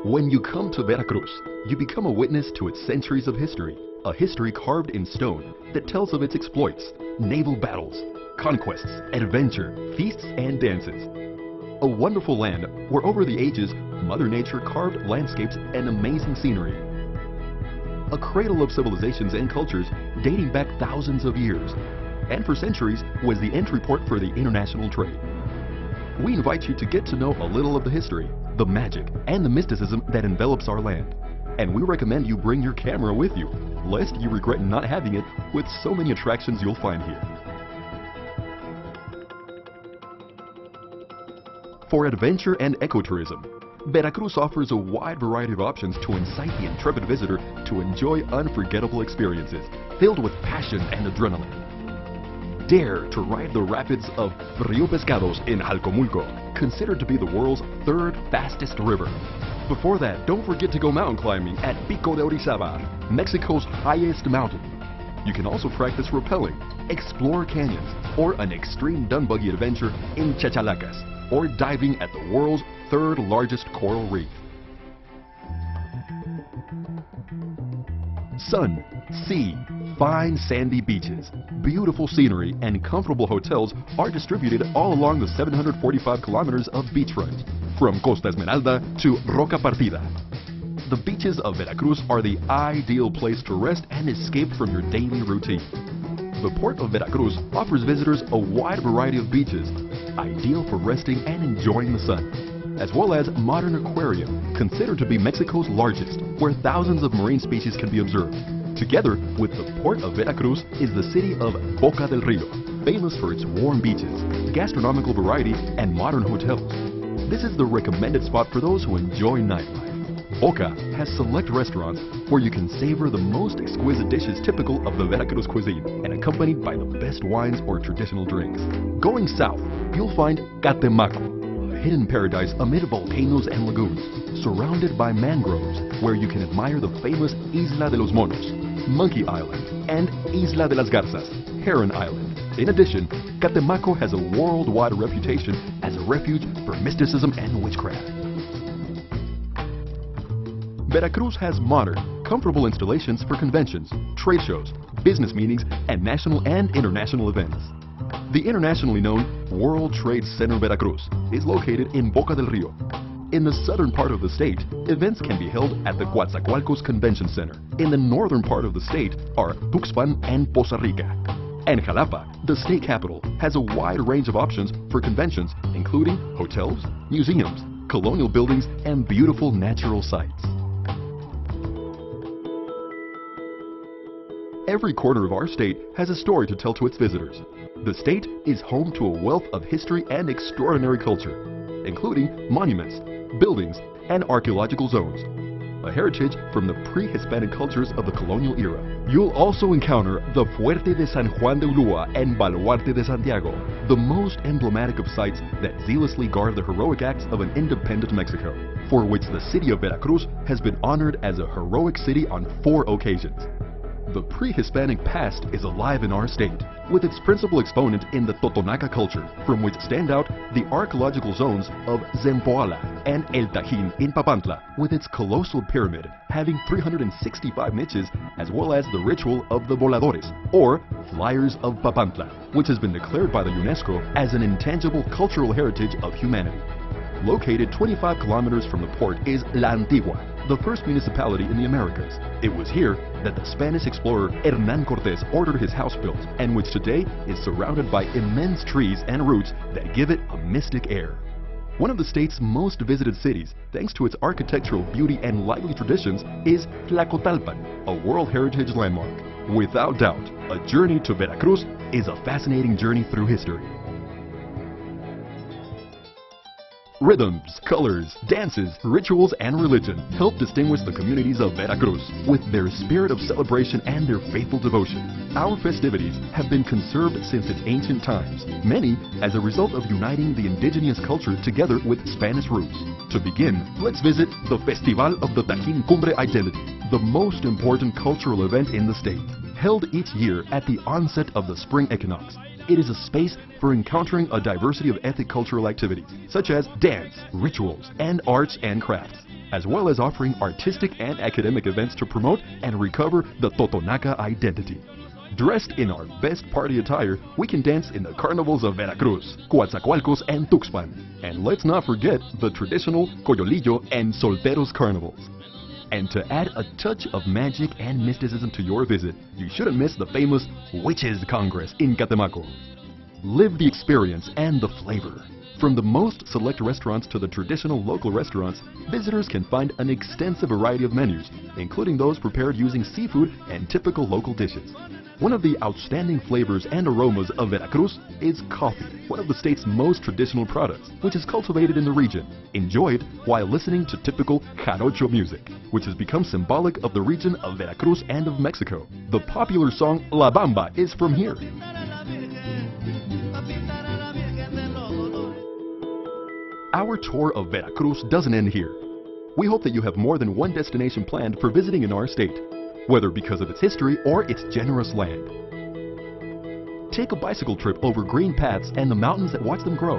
When you come to Veracruz, you become a witness to its centuries of history, a history carved in stone that tells of its exploits, naval battles, conquests, adventure, feasts, and dances. A wonderful land where over the ages, Mother Nature carved landscapes and amazing scenery. A cradle of civilizations and cultures dating back thousands of years, and for centuries was the entry port for the international trade. We invite you to get to know a little of the history, the magic, and the mysticism that envelops our land. And we recommend you bring your camera with you, lest you regret not having it with so many attractions you'll find here. For adventure and ecotourism, Veracruz offers a wide variety of options to incite the intrepid visitor to enjoy unforgettable experiences filled with passion and adrenaline. Dare to ride the rapids of Rio Pescados in Jalcomulco, considered to be the world's third fastest river. Before that, don't forget to go mountain climbing at Pico de Orizaba, Mexico's highest mountain. You can also practice rappelling, explore canyons, or an extreme dune buggy adventure in Chachalacas, or diving at the world's third largest coral reef. Sun, sea, fine sandy beaches, beautiful scenery, and comfortable hotels are distributed all along the 745 kilometers of beachfront, from Costa Esmeralda to Roca Partida. The beaches of Veracruz are the ideal place to rest and escape from your daily routine. The port of Veracruz offers visitors a wide variety of beaches, ideal for resting and enjoying the sun, as well as modern aquarium, considered to be Mexico's largest, where thousands of marine species can be observed. Together with the port of Veracruz is the city of Boca del Rio, famous for its warm beaches, gastronomical variety, and modern hotels. This is the recommended spot for those who enjoy nightlife. Boca has select restaurants where you can savor the most exquisite dishes typical of the Veracruz cuisine and accompanied by the best wines or traditional drinks. Going south, you'll find Catemaco, a hidden paradise amid volcanoes and lagoons, surrounded by mangroves where you can admire the famous Isla de los Monos, Monkey Island, and Isla de las Garzas, Heron Island. In addition, Catemaco has a worldwide reputation as a refuge for mysticism and witchcraft. Veracruz has modern, comfortable installations for conventions, trade shows, business meetings, and national and international events. The internationally known World Trade Center Veracruz is located in Boca del Rio. In the southern part of the state, events can be held at the Coatzacoalcos Convention Center. In the northern part of the state are Tuxpan and Poza Rica. And Jalapa, the state capital, has a wide range of options for conventions, including hotels, museums, colonial buildings, and beautiful natural sites. Every corner of our state has a story to tell to its visitors. The state is home to a wealth of history and extraordinary culture, including monuments, buildings, and archaeological zones, a heritage from the pre-Hispanic cultures of the colonial era. You'll also encounter the Fuerte de San Juan de Ulúa and Baluarte de Santiago, the most emblematic of sites that zealously guard the heroic acts of an independent Mexico, for which the city of Veracruz has been honored as a heroic city on 4 occasions. The pre-Hispanic past is alive in our state, with its principal exponent in the Totonaca culture, from which stand out the archaeological zones of Zempoala and El Tajín in Papantla, with its colossal pyramid having 365 niches, as well as the ritual of the Voladores, or Flyers of Papantla, which has been declared by the UNESCO as an intangible cultural heritage of humanity. Located 25 kilometers from the port is La Antigua, the first municipality in the Americas. It was here that the Spanish explorer Hernán Cortés ordered his house built, and which today is surrounded by immense trees and roots that give it a mystic air. One of the state's most visited cities, thanks to its architectural beauty and lively traditions, is Tlacotalpan, a World Heritage Landmark. Without doubt, a journey to Veracruz is a fascinating journey through history. Rhythms, colors, dances, rituals, and religion help distinguish the communities of Veracruz with their spirit of celebration and their faithful devotion. Our festivities have been conserved since its ancient times, many as a result of uniting the indigenous culture together with Spanish roots. To begin, let's visit the Festival of the Tajín Cumbre Identity, the most important cultural event in the state. Held each year at the onset of the spring equinox, it is a space for encountering a diversity of ethnic cultural activities, such as dance, rituals, and arts and crafts. as well as offering artistic and academic events to promote and recover the Totonaca identity. Dressed in our best party attire, we can dance in the carnivals of Veracruz, Coatzacoalcos, and Tuxpan. And let's not forget the traditional Coyolillo and Solteros carnivals. And to add a touch of magic and mysticism to your visit, you shouldn't miss the famous Witches Congress in Catemaco. Live the experience and the flavor. From the most select restaurants to the traditional local restaurants, visitors can find an extensive variety of menus, including those prepared using seafood and typical local dishes. One of the outstanding flavors and aromas of Veracruz is coffee, one of the state's most traditional products, which is cultivated in the region. Enjoy it while listening to typical jarocho music, which has become symbolic of the region of Veracruz and of Mexico. The popular song La Bamba is from here. Our tour of Veracruz doesn't end here. We hope that you have more than one destination planned for visiting in our state, whether because of its history or its generous land. Take a bicycle trip over green paths and the mountains that watch them grow.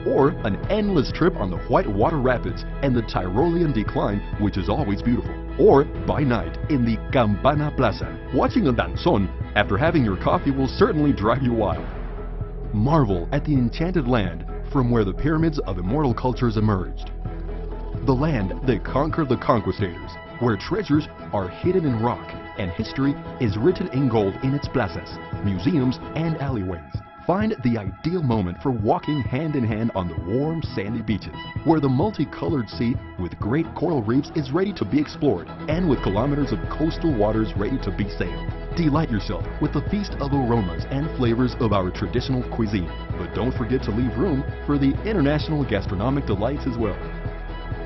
Or an endless trip on the White Water Rapids and the Tyrolean Decline, which is always beautiful. Or by night in the Campana Plaza. Watching a danzón after having your coffee will certainly drive you wild. Marvel at the enchanted land from where the pyramids of immortal cultures emerged. The land that conquered the conquistadors, where treasures are hidden in rock and history is written in gold in its plazas, museums, and alleyways. Find the ideal moment for walking hand in hand on the warm, sandy beaches, where the multicolored sea with great coral reefs is ready to be explored, and with kilometers of coastal waters ready to be sailed. Delight yourself with the feast of aromas and flavors of our traditional cuisine, but don't forget to leave room for the international gastronomic delights as well.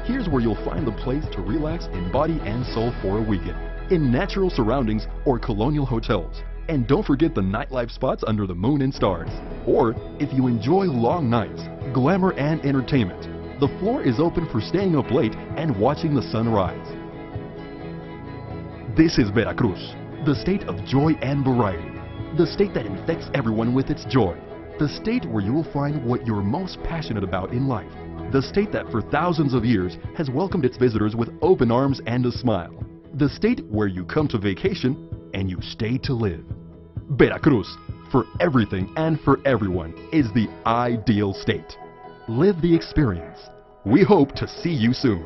Here's where you'll find the place to relax in body and soul for a weekend, in natural surroundings or colonial hotels. And don't forget the nightlife spots under the moon and stars. Or, if you enjoy long nights, glamour and entertainment, the floor is open for staying up late and watching the sun rise. This is Veracruz, the state of joy and variety, the state that infects everyone with its joy, the state where you will find what you're most passionate about in life, the state that for thousands of years has welcomed its visitors with open arms and a smile, the state where you come to vacation and you stay to live. Veracruz, for everything and for everyone, is the ideal state. Live the experience. We hope to see you soon.